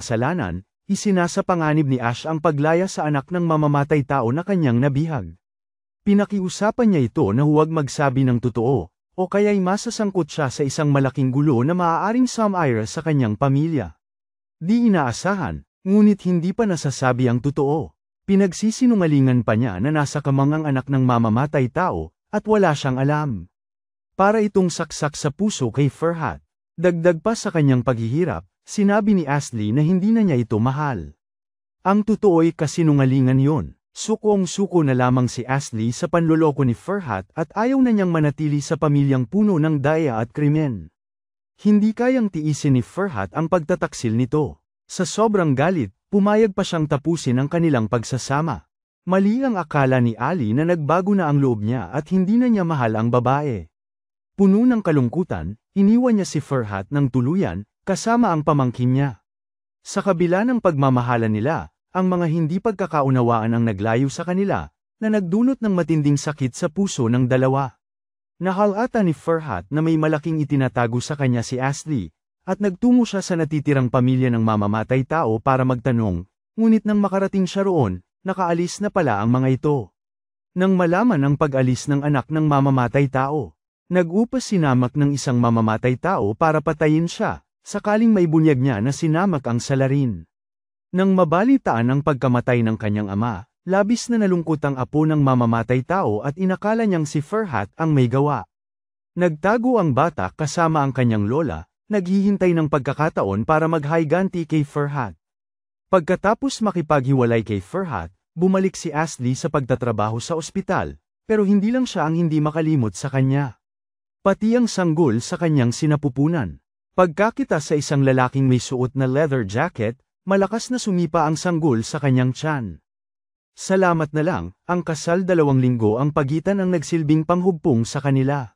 kasalanan, isinasapanganib ni Ash ang paglaya sa anak ng mamamatay tao na kanyang nabihag. Pinakiusapan niya ito na huwag magsabi ng totoo, o kaya'y masasangkot siya sa isang malaking gulo na maaaring sumira sa kanyang pamilya. Di inaasahan, ngunit hindi pa nasasabi ang totoo. Pinagsisinungalingan pa niya na nasa kamang ang anak ng mamamatay tao, at wala siyang alam. Para itong saksak sa puso kay Furhat. Dagdag pa sa kanyang paghihirap, sinabi ni Ashley na hindi na niya ito mahal. Ang totoo'y kasinungalingan yon. Sukong-suko na lamang si Ashley sa panloloko ni Furhat at ayaw na niyang manatili sa pamilyang puno ng daya at krimen. Hindi kayang tiisin ni Furhat ang pagtataksil nito. Sa sobrang galit, pumayag pa siyang tapusin ang kanilang pagsasama. Mali ang akala ni Ali na nagbago na ang loob niya at hindi na niya mahal ang babae. Puno ng kalungkutan, iniwan niya si Furhat ng tuluyan, kasama ang pamangkin niya. Sa kabila ng pagmamahalan nila, ang mga hindi pagkakaunawaan ang naglayo sa kanila, na nagdulot ng matinding sakit sa puso ng dalawa. Nahalata ni Furhat na may malaking itinatago sa kanya si Ashley, at nagtungo siya sa natitirang pamilya ng mamamatay tao para magtanong, ngunit nang makarating siya roon, nakaalis na pala ang mga ito. Nang malaman ang pag-alis ng anak ng mamamatay tao, nag-upas sinamak ng isang mamamatay tao para patayin siya, sakaling may bunyag niya na sinamak ang salarin. Nang mabalitaan ang pagkamatay ng kanyang ama, labis na nalungkot ang apo ng mamamatay tao at inakala niyang si Furhat ang may gawa. Nagtago ang bata kasama ang kanyang lola, naghihintay ng pagkakataon para maghiganti kay Furhat. Pagkatapos makipaghiwalay kay Furhat, bumalik si Ashley sa pagtatrabaho sa ospital, pero hindi lang siya ang hindi makalimot sa kanya. Pati ang sanggol sa kanyang sinapupunan. Pagkakita sa isang lalaking may suot na leather jacket, malakas na sumipa ang sanggol sa kanyang tiyan. Salamat na lang, ang kasal 2 linggo ang pagitan ang nagsilbing panghugpong sa kanila.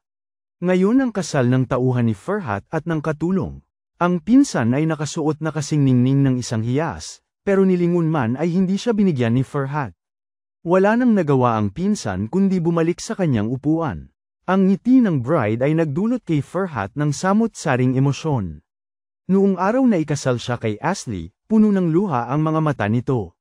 Ngayon ang kasal ng tauhan ni Furhat at ng katulong. Ang pinsan ay nakasuot na kasing ningning ng isang hiyas, pero nilingon man ay hindi siya binigyan ni Furhat. Wala nang nagawa ang pinsan kundi bumalik sa kanyang upuan. Ang ngiti ng bride ay nagdulot kay Furhat ng samot-saring emosyon. Noong araw na ikasal siya kay Ashley, puno ng luha ang mga mata nito.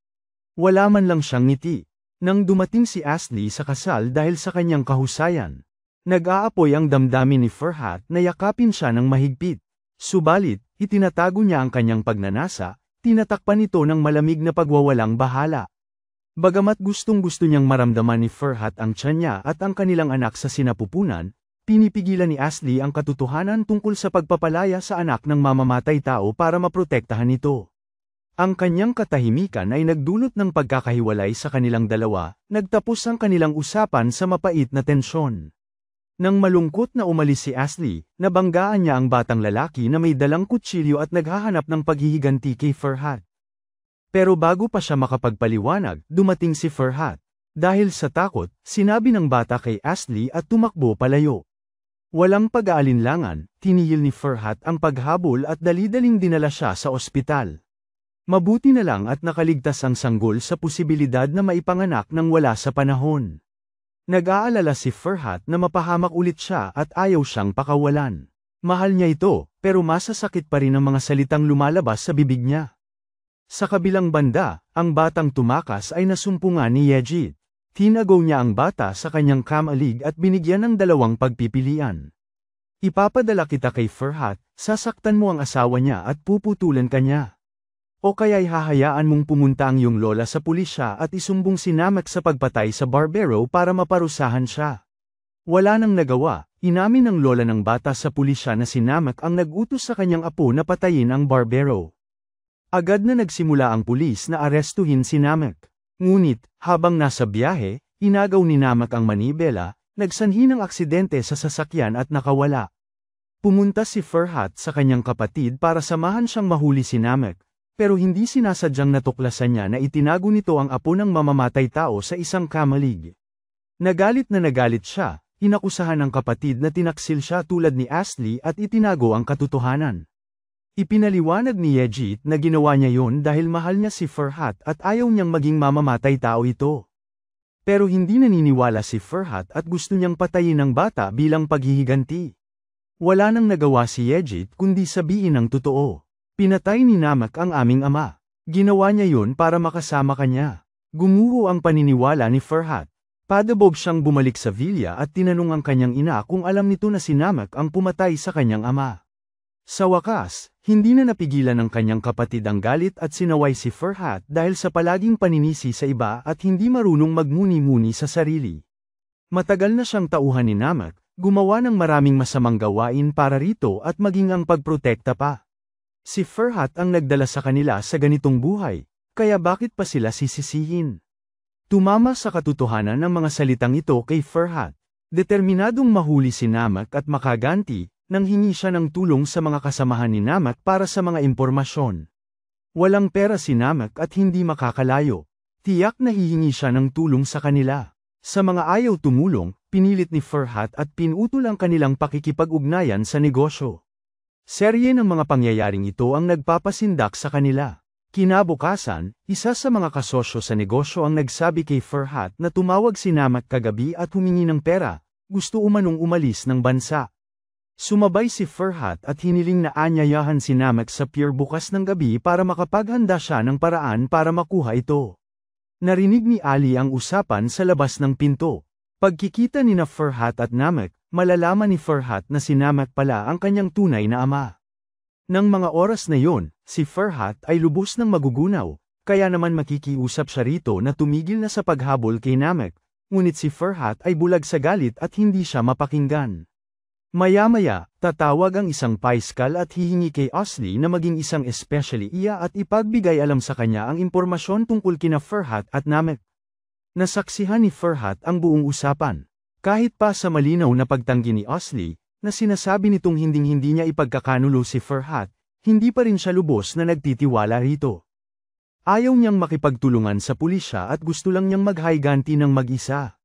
Wala man lang siyang ngiti. Nang dumating si Ashley sa kasal dahil sa kanyang kahusayan, nag-aapoy ang damdamin ni Furhat na yakapin siya ng mahigpit. Subalit, itinatago niya ang kanyang pagnanasa, tinatakpan ito ng malamig na pagwawalang bahala. Bagamat gustong-gusto niyang maramdaman ni Furhat ang tiyan niya at ang kanilang anak sa sinapupunan, pinipigilan ni Ashley ang katotohanan tungkol sa pagpapalaya sa anak ng mamamatay tao para maprotektahan ito. Ang kanyang katahimikan ay nagdulot ng pagkakahiwalay sa kanilang dalawa, nagtapos ang kanilang usapan sa mapait na tensyon. Nang malungkot na umalis si Ashley, nabanggaan niya ang batang lalaki na may dalang kutsilyo at naghahanap ng paghihiganti kay Furhat. Pero bago pa siya makapagpaliwanag, dumating si Furhat. Dahil sa takot, sinabi ng bata kay Ashley at tumakbo palayo. Walang pag-aalinlangan, tinihil ni Furhat ang paghabol at dali-daling dinala siya sa ospital. Mabuti na lang at nakaligtas ang sanggol sa posibilidad na maipanganak nang wala sa panahon. Nag-aalala si Furhat na mapahamak ulit siya at ayaw siyang pakawalan. Mahal niya ito, pero masasakit pa rin ang mga salitang lumalabas sa bibig niya. Sa kabilang banda, ang batang tumakas ay nasumpungan ni Yejit. Tinagaw niya ang bata sa kanyang kamalig at binigyan ng 2 pagpipilian. Ipapadala kita kay Furhat, sasaktan mo ang asawa niya at puputulan ka niya. O kaya'y hahayaan mong pumunta ang iyong lola sa pulisya at isumbong si Namak sa pagpatay sa barbero para maparusahan siya. Wala nang nagawa, inamin ng lola ng bata sa pulisya na si Namak ang nag-utos sa kanyang apo na patayin ang barbero. Agad na nagsimula ang pulis na arestuhin si Namak. Ngunit, habang nasa biyahe, inagaw ni Namak ang manibela, nagsanhi ng aksidente sa sasakyan at nakawala. Pumunta si Furhat sa kanyang kapatid para samahan siyang mahuli si Namak. Pero hindi sinasadyang natuklasan niya na itinago nito ang apo ng mamamatay tao sa isang kamalig. Nagalit siya, inakusahan ng kapatid na tinaksil siya tulad ni Ashley at itinago ang katotohanan. Ipinaliwanag ni Yejit na ginawa niya yon dahil mahal niya si Furhat at ayaw niyang maging mamamatay tao ito. Pero hindi naniniwala si Furhat at gusto niyang patayin ang bata bilang paghihiganti. Wala nang nagawa si Yejit kundi sabihin ang totoo. Pinatay ni Namak ang aming ama. Ginawa niya yun para makasama kanya. Gumuho ang paniniwala ni Farhat. Padabog siyang bumalik sa villa at tinanong ang kanyang ina kung alam nito na si Namak ang pumatay sa kanyang ama. Sa wakas, hindi na napigilan ng kanyang kapatid ang galit at sinaway si Farhat dahil sa palaging paninisi sa iba at hindi marunong magmuni-muni sa sarili. Matagal na siyang tauhan ni Namak, gumawa ng maraming masamang gawain para rito at maging ang pagprotekta pa. Si Farhat ang nagdala sa kanila sa ganitong buhay, kaya bakit pa sila sisisihin? Tumama sa katotohanan ng mga salitang ito kay Farhat. Determinadong mahuli si Namak at makaganti, nang hingi siya ng tulong sa mga kasamahan ni Namak para sa mga impormasyon. Walang pera si Namak at hindi makakalayo. Tiyak na hihingi siya ng tulong sa kanila. Sa mga ayaw tumulong, pinilit ni Farhat at pinutol ang kanilang pakikipag-ugnayan sa negosyo. Serye ng mga pangyayaring ito ang nagpapasindak sa kanila. Kinabukasan, isa sa mga kasosyo sa negosyo ang nagsabi kay Farhat na tumawag si Namak kagabi at humingi ng pera, gusto umanong umalis ng bansa. Sumabay si Farhat at hiniling na aanyayahan si Namak sa pier bukas ng gabi para makapaghanda siya ng paraan para makuha ito. Narinig ni Ali ang usapan sa labas ng pinto. Pagkikita ni Farhat at Namak, malalaman ni Farhat na si Namak pala ang kanyang tunay na ama. Nang mga oras na yon, si Farhat ay lubos ng magugunaw, kaya naman makikiusap siya rito na tumigil na sa paghabol kay Namak, ngunit si Farhat ay bulag sa galit at hindi siya mapakinggan. Maya-maya, tatawag ang isang paiskal at hihingi kay Asli na maging isang especially iya at ipagbigay alam sa kanya ang impormasyon tungkol kina Farhat at Namak. Nasaksihan ni Farhat ang buong usapan. Kahit pa sa malinaw na pagtanggi ni Asli, na sinasabi nitong hinding-hindi niya ipagkakanulo si Farhat, hindi pa rin siya lubos na nagtitiwala rito. Ayaw niyang makipagtulungan sa pulisya at gusto lang niyang maghiganti ng mag-isa.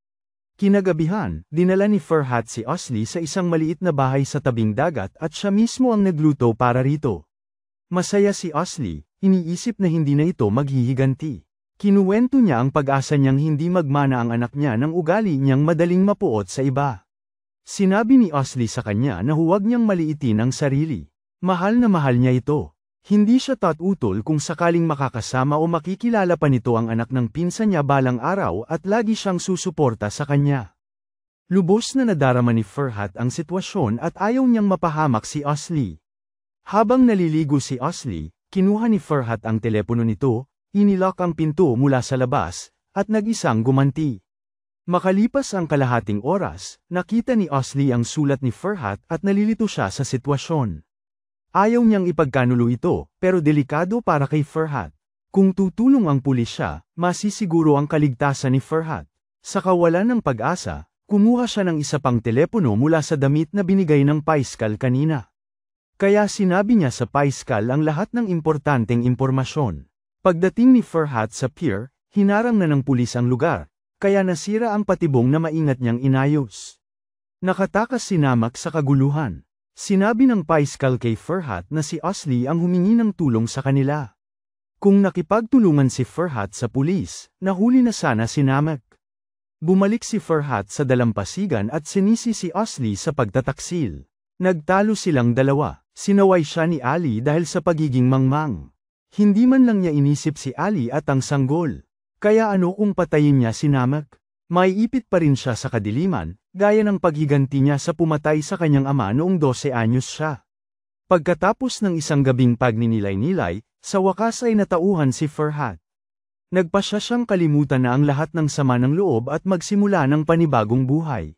Kinagabihan, dinala ni Farhat si Asli sa isang maliit na bahay sa tabing dagat at siya mismo ang nagluto para rito. Masaya si Asli, iniisip na hindi na ito maghihiganti. Kinuwento niya ang pag-asa niyang hindi magmana ang anak niya ng ugali niyang madaling mapuot sa iba. Sinabi ni Asli sa kanya na huwag niyang maliitin ang sarili. Mahal na mahal niya ito. Hindi siya tatutol kung sakaling makakasama o makikilala pa nito ang anak ng pinsan niya balang araw at lagi siyang susuporta sa kanya. Lubos na nadarama ni Farhat ang sitwasyon at ayaw niyang mapahamak si Asli. Habang naliligo si Asli, kinuha ni Farhat ang telepono nito, inilak ang pinto mula sa labas, at nag-isang gumanti. Makalipas ang kalahating oras, nakita ni Asli ang sulat ni Farhat at nalilito siya sa sitwasyon. Ayaw niyang ipagkanulo ito, pero delikado para kay Farhat. Kung tutulong ang pulisya, masisiguro ang kaligtasan ni Farhat. Sa kawalan ng pag-asa, kumuha siya ng isa pang telepono mula sa damit na binigay ng paiskal kanina. Kaya sinabi niya sa paiskal ang lahat ng importanteng impormasyon. Pagdating ni Farhat sa pier, hinarang na ng pulis ang lugar, kaya nasira ang patibong na maingat niyang inayos. Nakatakas si Namak sa kaguluhan. Sinabi ng paiskal kay Farhat na si Asli ang humingi ng tulong sa kanila. Kung nakipagtulungan si Farhat sa pulis, nahuli na sana si Namak. Bumalik si Farhat sa dalampasigan at sinisi si Asli sa pagtataksil. Nagtalo silang dalawa, sinaway siya ni Ali dahil sa pagiging mangmang. Hindi man lang niya inisip si Ali at ang sanggol. Kaya ano kung patayin niya si Namak? Maiipit pa rin siya sa kadiliman, gaya ng paghiganti niya sa pumatay sa kanyang ama noong 12 anyos siya. Pagkatapos ng isang gabing pagninilay-nilay, sa wakas ay natauhan si Farhat. Nagpasya siyang kalimutan na ang lahat ng sama ng loob at magsimula ng panibagong buhay.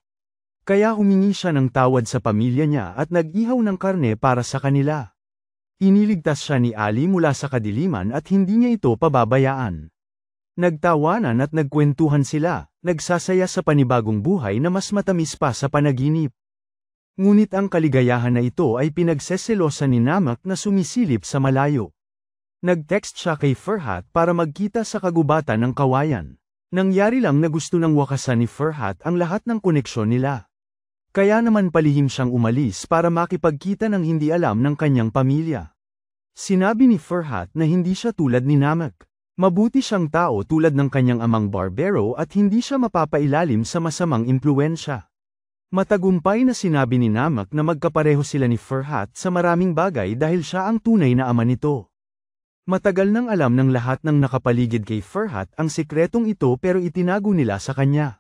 Kaya humingi siya ng tawad sa pamilya niya at nag-ihaw ng karne para sa kanila. Iniligtas siya ni Ali mula sa kadiliman at hindi niya ito pababayaan. Nagtawanan at nagkwentuhan sila, nagsasaya sa panibagong buhay na mas matamis pa sa panaginip. Ngunit ang kaligayahan na ito ay pinagseselosan ni Namak na sumisilip sa malayo. Nag-text siya kay Farhat para magkita sa kagubatan ng kawayan. Nangyari lang na gusto ng wakasan ni Farhat ang lahat ng koneksyon nila. Kaya naman palihim siyang umalis para makipagkita ng hindi alam ng kanyang pamilya. Sinabi ni Farhat na hindi siya tulad ni Namak. Mabuti siyang tao tulad ng kanyang amang barbero at hindi siya mapapailalim sa masamang impluwensya. Matagumpay na sinabi ni Namak na magkapareho sila ni Farhat sa maraming bagay dahil siya ang tunay na ama nito. Matagal nang alam ng lahat ng nakapaligid kay Farhat ang sikretong ito pero itinago nila sa kanya.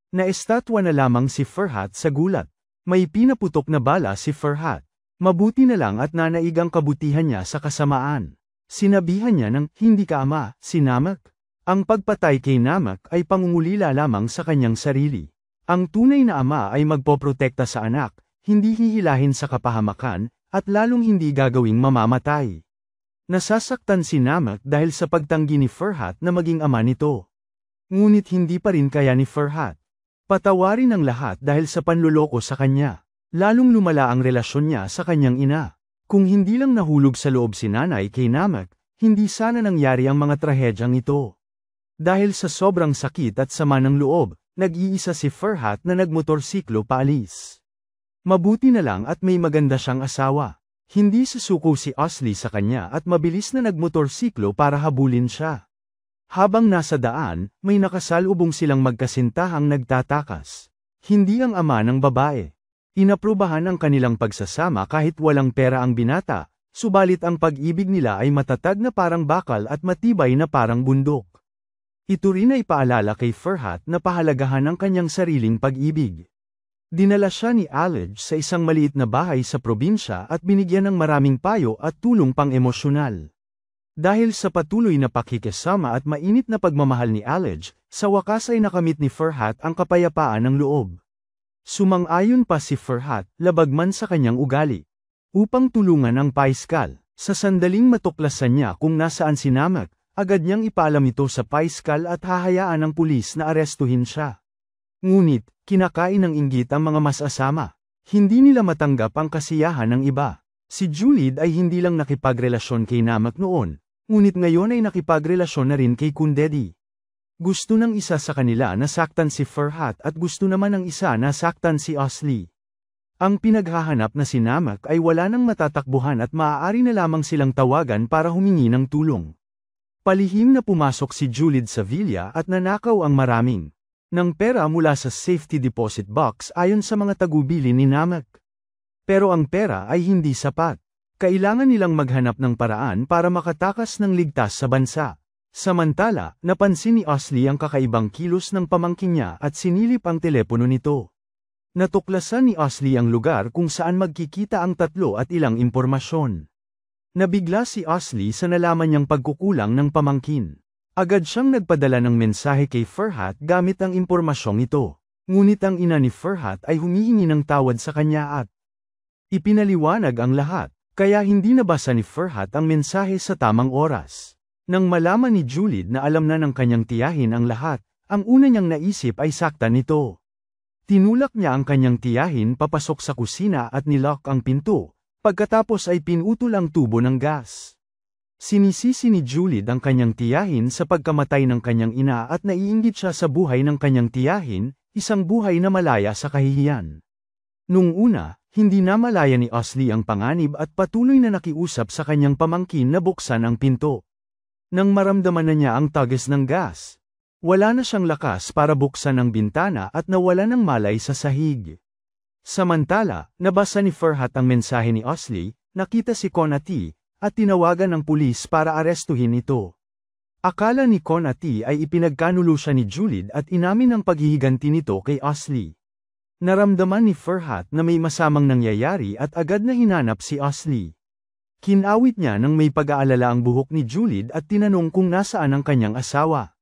Naestatwa na lamang si Farhat sa gulat. May pinaputok na bala si Farhat. Mabuti na lang at nanaig ang kabutihan niya sa kasamaan. Sinabihan niya ng, hindi ka ama, si Namak. Ang pagpatay kay Namak ay pangungulila lamang sa kanyang sarili. Ang tunay na ama ay magpoprotekta sa anak, hindi hihilahin sa kapahamakan, at lalong hindi gagawing mamamatay. Nasasaktan si Namak dahil sa pagtanggi ni Farhat na maging ama nito. Ngunit hindi pa rin kaya ni Farhat. Patawarin ang lahat dahil sa panluloko sa kanya. Lalong lumala ang relasyon niya sa kanyang ina. Kung hindi lang nahulog sa loob si nanay kay Namak, hindi sana nangyari ang mga trahedyang ito. Dahil sa sobrang sakit at sama ng loob, nag-iisa si Farhat na nagmotorsiklo paalis. Mabuti na lang at may maganda siyang asawa. Hindi susuko si Asli sa kanya at mabilis na nagmotorsiklo para habulin siya. Habang nasa daan, may nakasalubong silang magkasintahang nagtatakas. Hindi ang ama ng babae. Inaprubahan ang kanilang pagsasama kahit walang pera ang binata, subalit ang pag-ibig nila ay matatag na parang bakal at matibay na parang bundok. Ito rin ay paalala kay Farhat na pahalagahan ang kanyang sariling pag-ibig. Dinala siya ni Alej sa isang maliit na bahay sa probinsya at binigyan ng maraming payo at tulong pang-emosyonal. Dahil sa patuloy na pakikisama at mainit na pagmamahal ni Alej, sa wakas ay nakamit ni Farhat ang kapayapaan ng loob. Sumang-ayon pa si Farhat, labagman sa kanyang ugali. Upang tulungan ang paiskal, sa sandaling matuklasan niya kung nasaan si Namak, agad niyang ipaalam ito sa paiskal at hahayaan ng pulis na arestuhin siya. Ngunit, kinakain ng inggit ang mga masasama. Hindi nila matanggap ang kasiyahan ng iba. Si Julid ay hindi lang nakipagrelasyon kay Namak noon, ngunit ngayon ay nakipagrelasyon na rin kay Kundedi. Gusto ng isa sa kanila na saktan si Farhat at gusto naman ng isa na saktan si Asli. Ang pinaghahanap na si Namak ay wala nang matatakbuhan at maaari na lamang silang tawagan para humingi ng tulong. Palihim na pumasok si Julid sa villa at nanakaw ang maraming ng pera mula sa safety deposit box ayon sa mga tagubili ni Namak. Pero ang pera ay hindi sapat. Kailangan nilang maghanap ng paraan para makatakas ng ligtas sa bansa. Samantala, napansin ni Asli ang kakaibang kilos ng pamangkin niya at sinilip ang telepono nito. Natuklasan ni Asli ang lugar kung saan magkikita ang tatlo at ilang impormasyon. Nabigla si Asli sa nalaman niyang pagkukulang ng pamangkin. Agad siyang nagpadala ng mensahe kay Farhat gamit ang impormasyong ito. Ngunit ang ina ni Farhat ay humihingi ng tawad sa kanya at ipinaliwanag ang lahat, kaya hindi nabasa ni Farhat ang mensahe sa tamang oras. Nang malaman ni Julid na alam na ng kanyang tiyahin ang lahat, ang una niyang naisip ay saktan nito. Tinulak niya ang kanyang tiyahin papasok sa kusina at nilock ang pinto, pagkatapos ay pinutol ang tubo ng gas. Sinisisi ni Julid ang kanyang tiyahin sa pagkamatay ng kanyang ina at naiinggit siya sa buhay ng kanyang tiyahin, isang buhay na malaya sa kahihiyan. Nung una, hindi na malaya ni Asli ang panganib at patuloy na nakiusap sa kanyang pamangkin na buksan ang pinto. Nang maramdaman na niya ang tagas ng gas, wala na siyang lakas para buksan ang bintana at nawala ng malay sa sahig. Samantala, nabasa ni Farhat ang mensahe ni Asli, nakita si Konati, at tinawagan ng pulis para arestuhin ito. Akala ni Konati ay ipinagkanulo siya ni Julid at inamin ang paghihiganti nito kay Asli. Naramdaman ni Farhat na may masamang nangyayari at agad na hinanap si Asli. Kinawit niya nang may pag-aalala ang buhok ni Julid at tinanong kung nasaan ang kanyang asawa.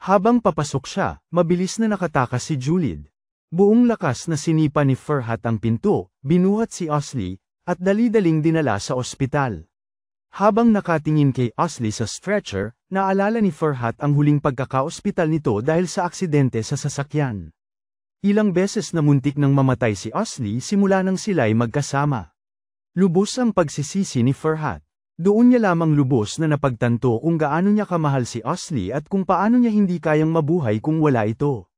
Habang papasok siya, mabilis na nakatakas si Julid. Buong lakas na sinipa ni Farhat ang pinto, binuhat si Asli, at dali-daling dinala sa ospital. Habang nakatingin kay Asli sa stretcher, naalala ni Farhat ang huling pagkaka-ospital nito dahil sa aksidente sa sasakyan. Ilang beses na muntik nang mamatay si Asli simula nang sila'y magkasama. Lubos ang pagsisisi ni Farhat. Doon niya lamang lubos na napagtanto kung gaano niya kamahal si Asli at kung paano niya hindi kayang mabuhay kung wala ito.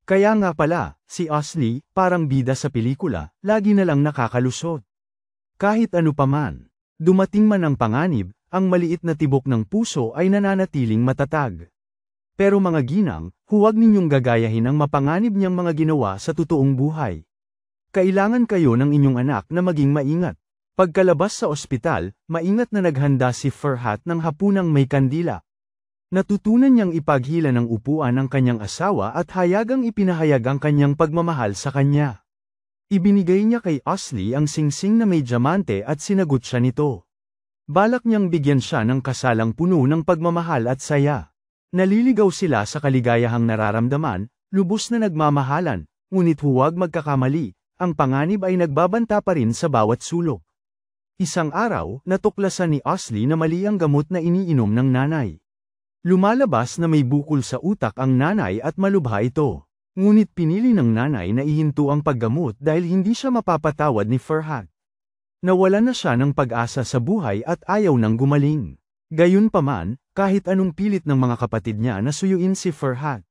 Kaya nga pala, si Asli, parang bida sa pelikula, lagi na lang nakakalusot. Kahit ano paman, dumating man ang panganib, ang maliit na tibok ng puso ay nananatiling matatag. Pero mga ginang, huwag ninyong gagayahin ang mapanganib niyang mga ginawa sa totoong buhay. Kailangan kayo ng inyong anak na maging maingat. Pagkalabas sa ospital, maingat na naghanda si Farhat ng hapunang may kandila. Natutunan niyang ipaghila ng upuan ang kanyang asawa at hayagang ipinahayag ang kanyang pagmamahal sa kanya. Ibinigay niya kay Asli ang singsing na may diamante at sinagot siya nito. Balak niyang bigyan siya ng kasalang puno ng pagmamahal at saya. Naliligaw sila sa kaligayahang nararamdaman, lubos na nagmamahalan, ngunit huwag magkakamali, ang panganib ay nagbabanta pa rin sa bawat sulok. Isang araw, natuklasan ni Asli na mali ang gamot na iniinom ng nanay. Lumalabas na may bukol sa utak ang nanay at malubha ito. Ngunit pinili ng nanay na ihinto ang paggamot dahil hindi siya mapapatawad ni Farhat. Nawalan na siya ng pag-asa sa buhay at ayaw nang gumaling. Gayunpaman, kahit anong pilit ng mga kapatid niya na suyuin si Farhat.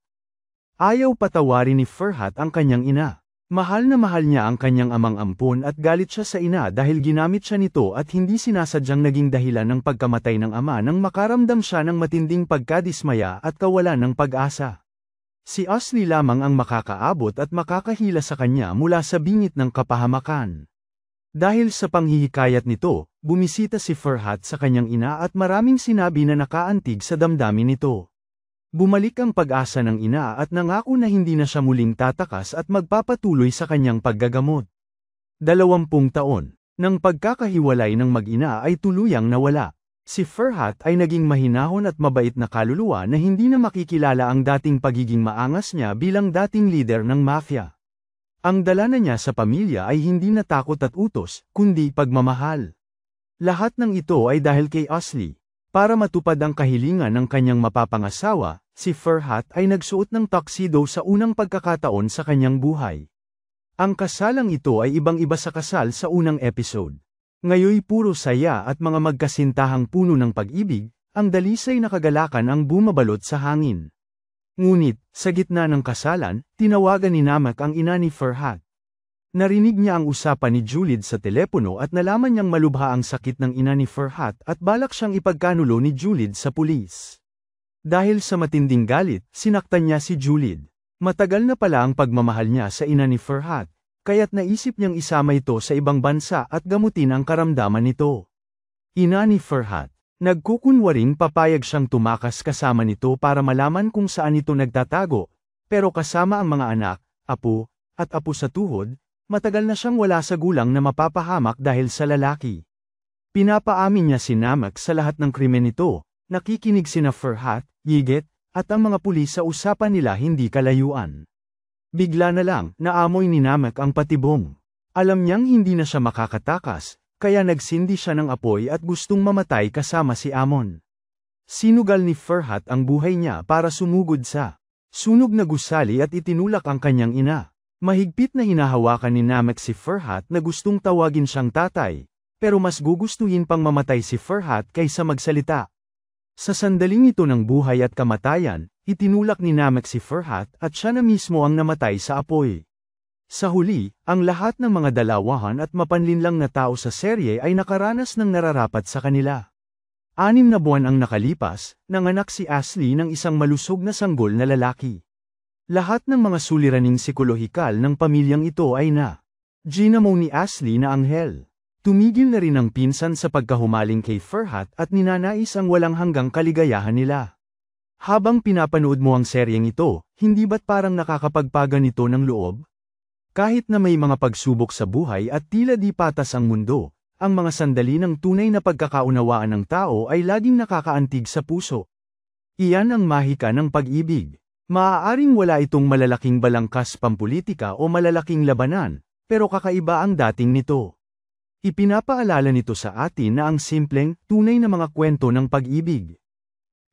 Ayaw patawarin ni Farhat ang kanyang ina. Mahal niya ang kanyang amang ampon at galit siya sa ina dahil ginamit siya nito at hindi sinasadyang naging dahilan ng pagkamatay ng ama nang makaramdam siya ng matinding pagkadismaya at kawalan ng pag-asa. Si Asli lamang ang makakaabot at makakahila sa kanya mula sa bingit ng kapahamakan. Dahil sa panghihikayat nito, bumisita si Farhat sa kanyang ina at maraming sinabi na nakaantig sa damdamin nito. Bumalik ang pag-asa ng ina at nangako na hindi na siya muling tatakas at magpapatuloy sa kanyang paggagamot. 20 taon, nang pagkakahiwalay ng mag-ina ay tuluyang nawala. Si Farhat ay naging mahinahon at mabait na kaluluwa na hindi na makikilala ang dating pagiging maangas niya bilang dating leader ng mafia. Ang dala na niya sa pamilya ay hindi na takot at utos, kundi pagmamahal. Lahat ng ito ay dahil kay Asli. Para matupad ang kahilingan ng kanyang mapapangasawa, si Farhat ay nagsuot ng tuxedo sa unang pagkakataon sa kanyang buhay. Ang kasalang ito ay ibang-iba sa kasal sa unang episode. Ngayoy puro saya at mga magkasintahang puno ng pag-ibig, ang dalisay na kagalakan ang bumabalot sa hangin. Ngunit, sa gitna ng kasalan, tinawagan ni Namak ang ina ni Farhat. Narinig niya ang usapan ni Julid sa telepono at nalaman niyang malubha ang sakit ng ina ni Farhat at balak siyang ipagkanulo ni Julid sa pulis. Dahil sa matinding galit, sinaktan niya si Julid. Matagal na pala ang pagmamahal niya sa ina ni Farhat, kaya't naisip niyang isama ito sa ibang bansa at gamutin ang karamdaman nito. Ina ni Farhat, nagkukunwaring papayag siyang tumakas kasama nito para malaman kung saan ito nagtatago, pero kasama ang mga anak, apo, at apo sa tuhod, matagal na siyang wala sa gulang na mapapahamak dahil sa lalaki. Pinapaamin niya si Namak sa lahat ng krimen nito, nakikinig sina Farhat, Yigit, at ang mga pulis sa usapan nila hindi kalayuan. Bigla na lang, naamoy ni Namak ang patibong. Alam niyang hindi na siya makakatakas, kaya nagsindi siya ng apoy at gustong mamatay kasama si Amon. Sinugal ni Farhat ang buhay niya para sumugod sa sunog na gusali at itinulak ang kanyang ina. Mahigpit na hinahawakan ni Namak si Farhat na gustong tawagin siyang tatay, pero mas gugustuhin pang mamatay si Farhat kaysa magsalita. Sa sandaling ito ng buhay at kamatayan, itinulak ni Namak si Farhat at siya na mismo ang namatay sa apoy. Sa huli, ang lahat ng mga dalawahan at mapanlinlang na tao sa serye ay nakaranas ng nararapat sa kanila. 6 na buwan ang nakalipas, nanganak si Asli ng isang malusog na sanggol na lalaki. Lahat ng mga suliraning psikolohikal ng pamilyang ito ay ginamo ni Asli na anghel. Tumigil na rin ang pinsan sa pagkahumaling kay Farhat at ninanais ang walang hanggang kaligayahan nila. Habang pinapanood mo ang seryeng ito, hindi ba't parang nakakapagpaganito ng loob? Kahit na may mga pagsubok sa buhay at tila di patas ang mundo, ang mga sandali ng tunay na pagkakaunawaan ng tao ay laging nakakaantig sa puso. Iyan ang mahika ng pag-ibig. Maaaring wala itong malalaking balangkas pampulitika o malalaking labanan, pero kakaiba ang dating nito. Ipinapaalala nito sa atin na ang simpleng, tunay na mga kwento ng pag-ibig.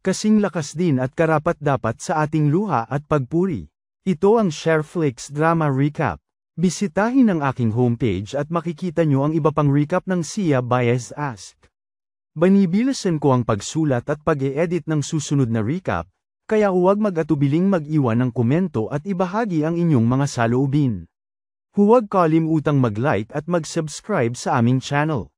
Kasing lakas din at karapat-dapat sa ating luha at pagpuri. Ito ang Shareflix Drama Recap. Bisitahin ang aking homepage at makikita nyo ang iba pang recap ng Sia Baez Ask. Banibilasan ko ang pagsulat at pag-e-edit ng susunod na recap, kaya huwag mag-atubiling mag-iwan ng komento at ibahagi ang inyong mga saloobin. Huwag kalimutang mag-like at mag-subscribe sa aming channel.